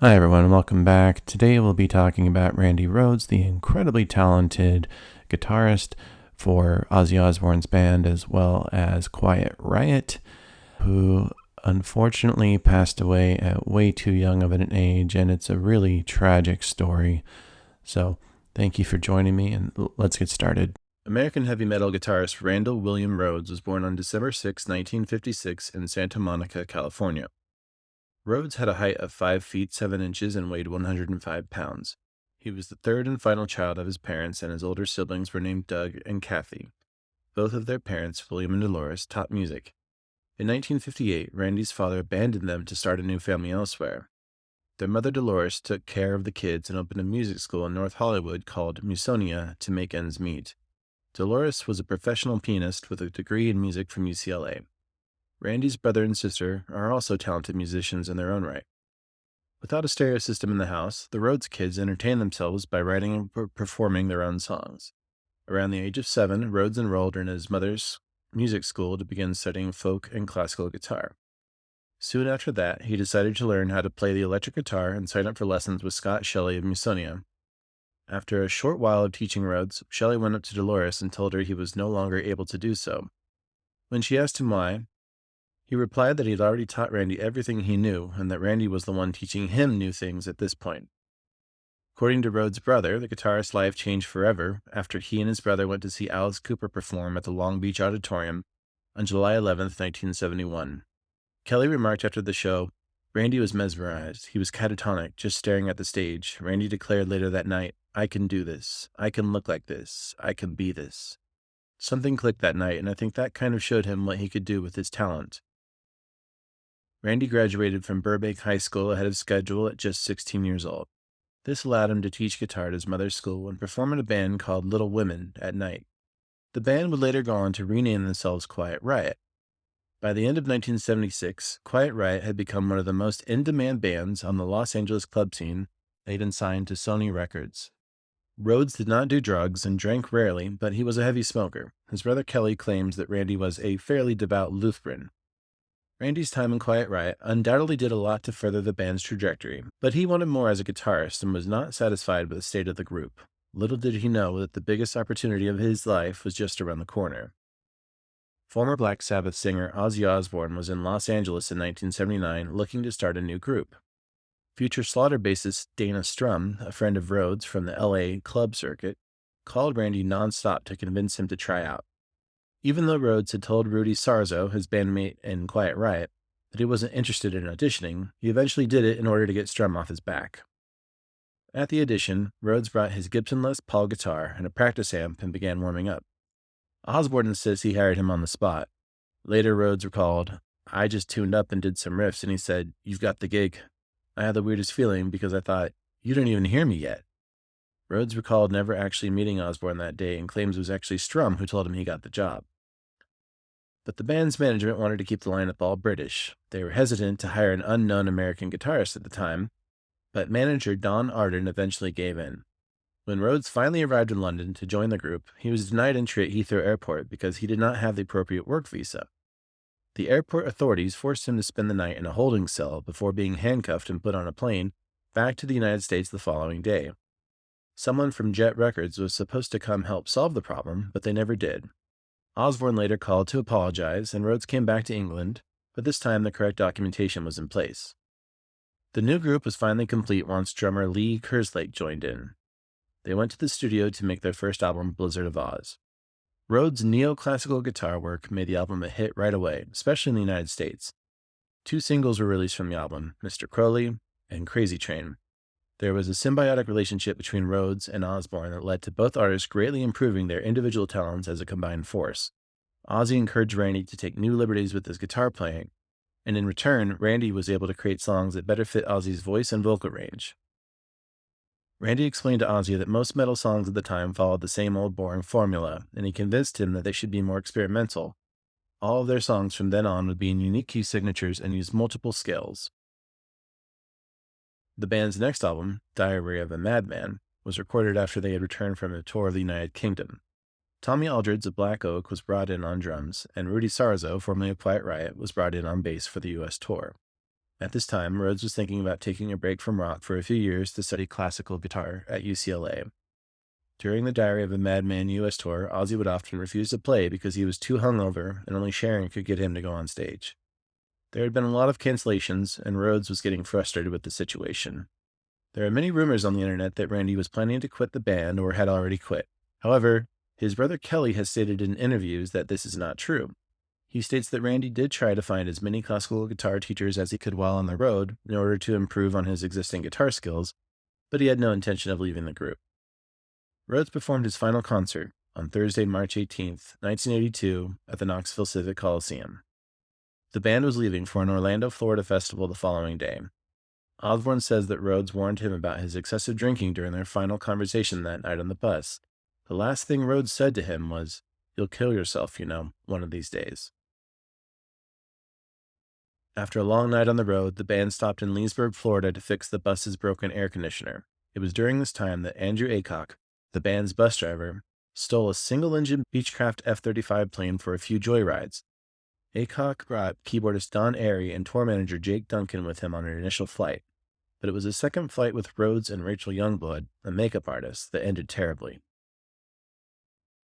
Hi everyone, welcome back. Today we'll be talking about Randy Rhoads, the incredibly talented guitarist for Ozzy Osbourne's band as well as Quiet Riot, who unfortunately passed away at way too young of an age, and it's a really tragic story. So thank you for joining me, and let's get started. American heavy metal guitarist Randall William Rhoads was born on December 6, 1956 in Santa Monica, California. Rhoads had a height of 5 feet 7 inches and weighed 105 pounds. He was the third and final child of his parents, and his older siblings were named Doug and Kathy. Both of their parents, William and Dolores, taught music. In 1958, Randy's father abandoned them to start a new family elsewhere. Their mother, Dolores, took care of the kids and opened a music school in North Hollywood called Musonia to make ends meet. Dolores was a professional pianist with a degree in music from UCLA. Randy's brother and sister are also talented musicians in their own right. Without a stereo system in the house, the Rhoads kids entertained themselves by writing and performing their own songs. Around the age of 7, Rhoads enrolled in his mother's music school to begin studying folk and classical guitar. Soon after that, he decided to learn how to play the electric guitar and signed up for lessons with Scott Shelley of Musonia. After a short while of teaching Rhoads, Shelley went up to Dolores and told her he was no longer able to do so. When she asked him why, he replied that he had already taught Randy everything he knew, and that Randy was the one teaching him new things at this point. According to Rhoads' brother, the guitarist's life changed forever after he and his brother went to see Alice Cooper perform at the Long Beach Auditorium on July 11, 1971. Kelly remarked after the show, "Randy was mesmerized. He was catatonic, just staring at the stage. Randy declared later that night, 'I can do this. I can look like this. I can be this.' Something clicked that night, and I think that kind of showed him what he could do with his talent." Randy graduated from Burbank High School ahead of schedule at just 16 years old. This allowed him to teach guitar at his mother's school and perform in a band called Little Women at night. The band would later go on to rename themselves Quiet Riot. By the end of 1976, Quiet Riot had become one of the most in-demand bands on the Los Angeles club scene. They'd been signed to Sony Records. Rhoads did not do drugs and drank rarely, but he was a heavy smoker. His brother Kelly claims that Randy was a fairly devout Lutheran. Randy's time in Quiet Riot undoubtedly did a lot to further the band's trajectory, but he wanted more as a guitarist and was not satisfied with the state of the group. Little did he know that the biggest opportunity of his life was just around the corner. Former Black Sabbath singer Ozzy Osbourne was in Los Angeles in 1979 looking to start a new group. Future Slaughter bassist Dana Strum, a friend of Rhoads from the LA club circuit, called Randy nonstop to convince him to try out. Even though Rhoads had told Rudy Sarzo, his bandmate in Quiet Riot, that he wasn't interested in auditioning, he eventually did it in order to get Strum off his back. At the audition, Rhoads brought his Gibson Les Paul guitar and a practice amp and began warming up. Osbourne insists he hired him on the spot. Later, Rhoads recalled, "I just tuned up and did some riffs, and he said, 'You've got the gig.' I had the weirdest feeling because I thought, 'You don't even hear me yet.'" Rhoads recalled never actually meeting Osbourne that day and claims it was actually Strum who told him he got the job. But the band's management wanted to keep the lineup all British. They were hesitant to hire an unknown American guitarist at the time, but manager Don Arden eventually gave in. When Rhoads finally arrived in London to join the group, he was denied entry at Heathrow Airport because he did not have the appropriate work visa. The airport authorities forced him to spend the night in a holding cell before being handcuffed and put on a plane back to the United States the following day. Someone from Jet Records was supposed to come help solve the problem, but they never did. Osbourne later called to apologize, and Rhoads came back to England, but this time the correct documentation was in place. The new group was finally complete once drummer Lee Kerslake joined in. They went to the studio to make their first album, Blizzard of Oz. Rhoads' neoclassical guitar work made the album a hit right away, especially in the United States. 2 singles were released from the album, Mr. Crowley and Crazy Train. There was a symbiotic relationship between Rhoads and Osbourne that led to both artists greatly improving their individual talents as a combined force. Ozzy encouraged Randy to take new liberties with his guitar playing, and in return, Randy was able to create songs that better fit Ozzy's voice and vocal range. Randy explained to Ozzy that most metal songs at the time followed the same old boring formula, and he convinced him that they should be more experimental. All of their songs from then on would be in unique key signatures and use multiple scales. The band's next album, Diary of a Madman, was recorded after they had returned from a tour of the United Kingdom. Tommy Aldridge of Black Oak was brought in on drums, and Rudy Sarzo, formerly of Quiet Riot, was brought in on bass for the U.S. tour. At this time, Rhoads was thinking about taking a break from rock for a few years to study classical guitar at UCLA. During the Diary of a Madman US tour, Ozzy would often refuse to play because he was too hungover and only Sharon could get him to go on stage. There had been a lot of cancellations, and Rhoads was getting frustrated with the situation. There are many rumors on the internet that Randy was planning to quit the band or had already quit. However, his brother Kelly has stated in interviews that this is not true. He states that Randy did try to find as many classical guitar teachers as he could while on the road in order to improve on his existing guitar skills, but he had no intention of leaving the group. Rhoads performed his final concert on Thursday, March 18, 1982, at the Knoxville Civic Coliseum. The band was leaving for an Orlando, Florida festival the following day. Osbourne says that Rhoads warned him about his excessive drinking during their final conversation that night on the bus. The last thing Rhoads said to him was, "You'll kill yourself, one of these days." After a long night on the road, the band stopped in Leesburg, Florida to fix the bus's broken air conditioner. It was during this time that Andrew Aycock, the band's bus driver, stole a single-engine Beechcraft F-35 plane for a few joyrides. Aycock brought keyboardist Don Airey and tour manager Jake Duncan with him on an initial flight, but it was a second flight with Rhoads and Rachel Youngblood, a makeup artist, that ended terribly.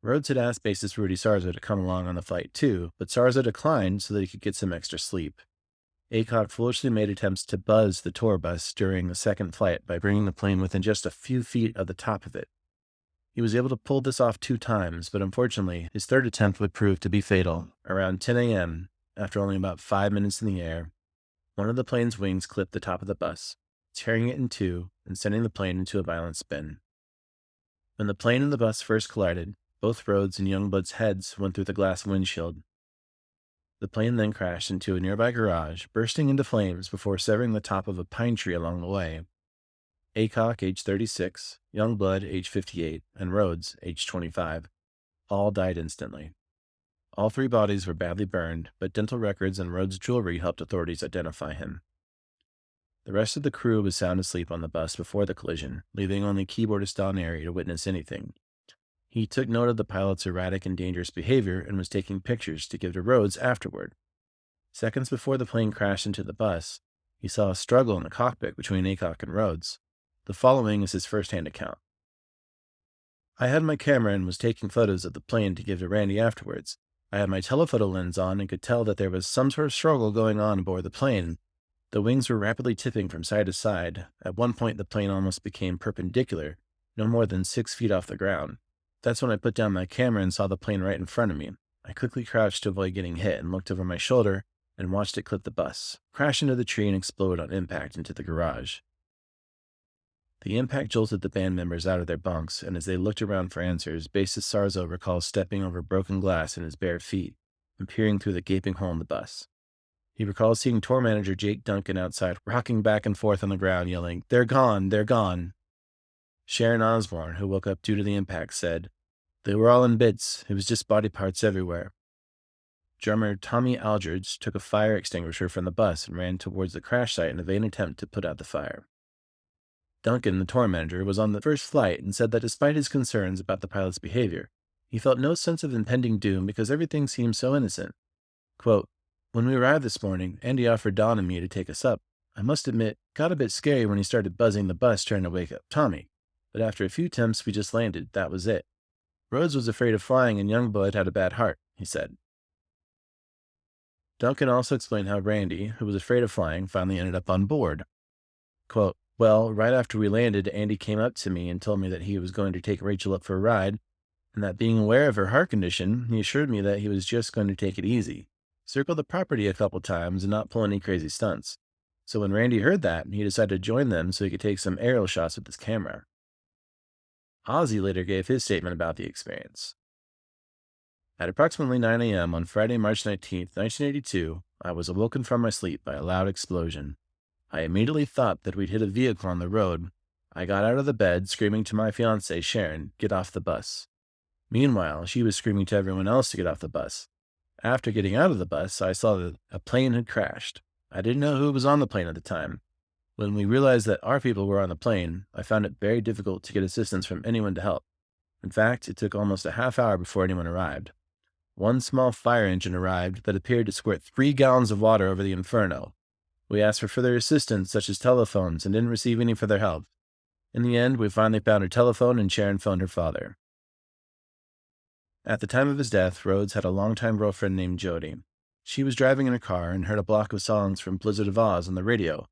Rhoads had asked bassist Rudy Sarzo to come along on the flight too, but Sarzo declined so that he could get some extra sleep. Aycock foolishly made attempts to buzz the tour bus during the second flight by bringing the plane within just a few feet of the top of it. He was able to pull this off 2 times, but unfortunately, his third attempt would prove to be fatal. Around 10 a.m., after only about 5 minutes in the air, one of the plane's wings clipped the top of the bus, tearing it in two and sending the plane into a violent spin. When the plane and the bus first collided, both Rhoads and Youngblood's heads went through the glass windshield. The plane then crashed into a nearby garage, bursting into flames before severing the top of a pine tree along the way. Aycock, age 36, Youngblood, age 58, and Rhoads, age 25, all died instantly. All 3 bodies were badly burned, but dental records and Rhoads' jewelry helped authorities identify him. The rest of the crew was sound asleep on the bus before the collision, leaving only keyboardist Don Airey to witness anything. He took note of the pilot's erratic and dangerous behavior and was taking pictures to give to Rhoads afterward. Seconds before the plane crashed into the bus, he saw a struggle in the cockpit between Aycock and Rhoads. The following is his first-hand account. "I had my camera and was taking photos of the plane to give to Randy afterwards. I had my telephoto lens on and could tell that there was some sort of struggle going on aboard the plane. The wings were rapidly tipping from side to side. At one point, the plane almost became perpendicular, no more than 6 feet off the ground. That's when I put down my camera and saw the plane right in front of me. I quickly crouched to avoid getting hit and looked over my shoulder and watched it clip the bus, crash into the tree and explode on impact into the garage." The impact jolted the band members out of their bunks, and as they looked around for answers, bassist Sarzo recalls stepping over broken glass in his bare feet and peering through the gaping hole in the bus. He recalls seeing tour manager Jake Duncan outside, rocking back and forth on the ground, yelling, "They're gone, they're gone." Sharon Osbourne, who woke up due to the impact, said, "They were all in bits. It was just body parts everywhere." Drummer Tommy Aldridge took a fire extinguisher from the bus and ran towards the crash site in a vain attempt to put out the fire. Duncan, the tour manager, was on the first flight and said that despite his concerns about the pilot's behavior, he felt no sense of impending doom because everything seemed so innocent. Quote, "When we arrived this morning, Andy offered Don and me to take us up. I must admit, got a bit scary when he started buzzing the bus trying to wake up Tommy. But after a few attempts, we just landed. That was it. Rhoads was afraid of flying and Youngblood had a bad heart," he said. Duncan also explained how Randy, who was afraid of flying, finally ended up on board. Quote, "Well, right after we landed, Andy came up to me and told me that he was going to take Rachel up for a ride, and that being aware of her heart condition, he assured me that he was just going to take it easy, circle the property a couple times, and not pull any crazy stunts. So when Randy heard that, he decided to join them so he could take some aerial shots with his camera." Ozzy later gave his statement about the experience. "At approximately 9 a.m. on Friday, March 19, 1982, I was awoken from my sleep by a loud explosion. I immediately thought that we'd hit a vehicle on the road. I got out of the bed, screaming to my fiancée, Sharon, 'Get off the bus.' Meanwhile, she was screaming to everyone else to get off the bus. After getting out of the bus, I saw that a plane had crashed. I didn't know who was on the plane at the time. When we realized that our people were on the plane, I found it very difficult to get assistance from anyone to help. In fact, it took almost a half hour before anyone arrived. One small fire engine arrived that appeared to squirt 3 gallons of water over the inferno. We asked for further assistance, such as telephones, and didn't receive any further help. In the end, we finally found her telephone, and Sharon phoned her father. At the time of his death, Rhoads had a longtime girlfriend named Jody. She was driving in her car and heard a block of songs from Blizzard of Oz on the radio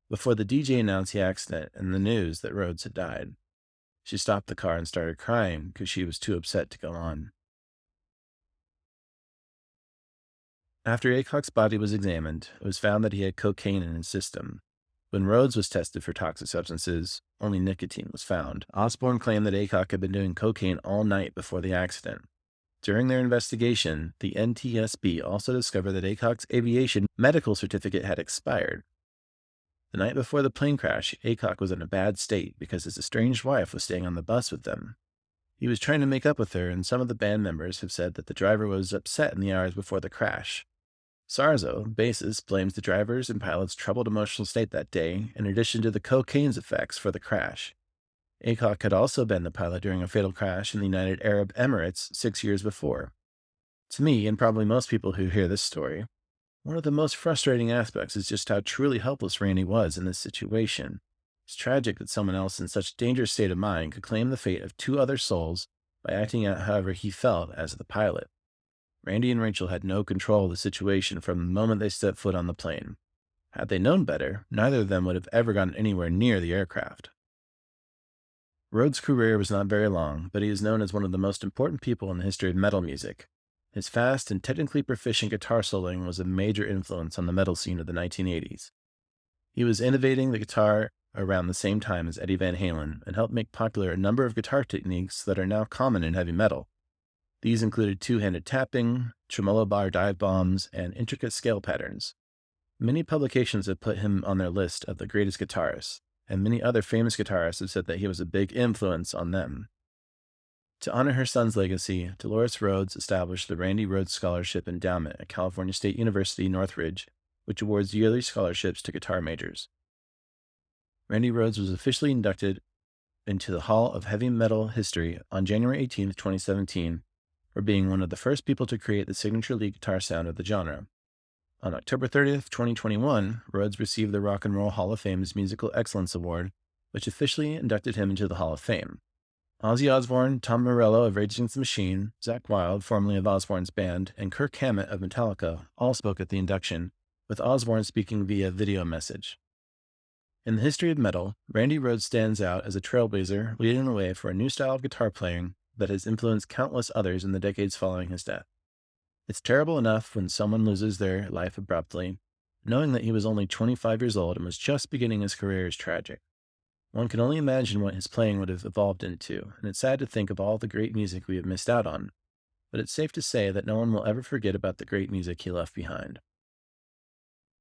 before the DJ announced the accident and the news that Rhoads had died. She stopped the car and started crying because she was too upset to go on. After Aycock's body was examined, it was found that he had cocaine in his system. When Rhoads was tested for toxic substances, only nicotine was found. Osbourne claimed that Aycock had been doing cocaine all night before the accident. During their investigation, the NTSB also discovered that Aycock's aviation medical certificate had expired. The night before the plane crash, Aycock was in a bad state because his estranged wife was staying on the bus with them. He was trying to make up with her, and some of the band members have said that the driver was upset in the hours before the crash. Sarzo, bassist, blames the driver's and pilot's troubled emotional state that day, in addition to the cocaine's effects, for the crash. Aycock had also been the pilot during a fatal crash in the United Arab Emirates 6 years before. To me, and probably most people who hear this story, one of the most frustrating aspects is just how truly helpless Randy was in this situation. It's tragic that someone else in such a dangerous state of mind could claim the fate of two other souls by acting out however he felt as the pilot. Randy and Rachel had no control of the situation from the moment they stepped foot on the plane. Had they known better, neither of them would have ever gotten anywhere near the aircraft. Rhoads' career was not very long, but he is known as one of the most important people in the history of metal music. His fast and technically proficient guitar soloing was a major influence on the metal scene of the 1980s. He was innovating the guitar around the same time as Eddie Van Halen and helped make popular a number of guitar techniques that are now common in heavy metal. These included two-handed tapping, tremolo bar dive bombs, and intricate scale patterns. Many publications have put him on their list of the greatest guitarists, and many other famous guitarists have said that he was a big influence on them. To honor her son's legacy, Dolores Rhoads established the Randy Rhoads Scholarship Endowment at California State University, Northridge, which awards yearly scholarships to guitar majors. Randy Rhoads was officially inducted into the Hall of Heavy Metal History on January 18, 2017, for being one of the first people to create the signature lead guitar sound of the genre. On October 30th, 2021, Rhoads received the Rock and Roll Hall of Fame's Musical Excellence Award, which officially inducted him into the Hall of Fame. Ozzy Osbourne, Tom Morello of Rage Against the Machine, Zakk Wylde, formerly of Osbourne's band, and Kirk Hammett of Metallica all spoke at the induction, with Osbourne speaking via video message. In the history of metal, Randy Rhoads stands out as a trailblazer leading the way for a new style of guitar playing that has influenced countless others in the decades following his death. It's terrible enough when someone loses their life abruptly. Knowing that he was only 25 years old and was just beginning his career is tragic. One can only imagine what his playing would have evolved into, and it's sad to think of all the great music we have missed out on. But it's safe to say that no one will ever forget about the great music he left behind.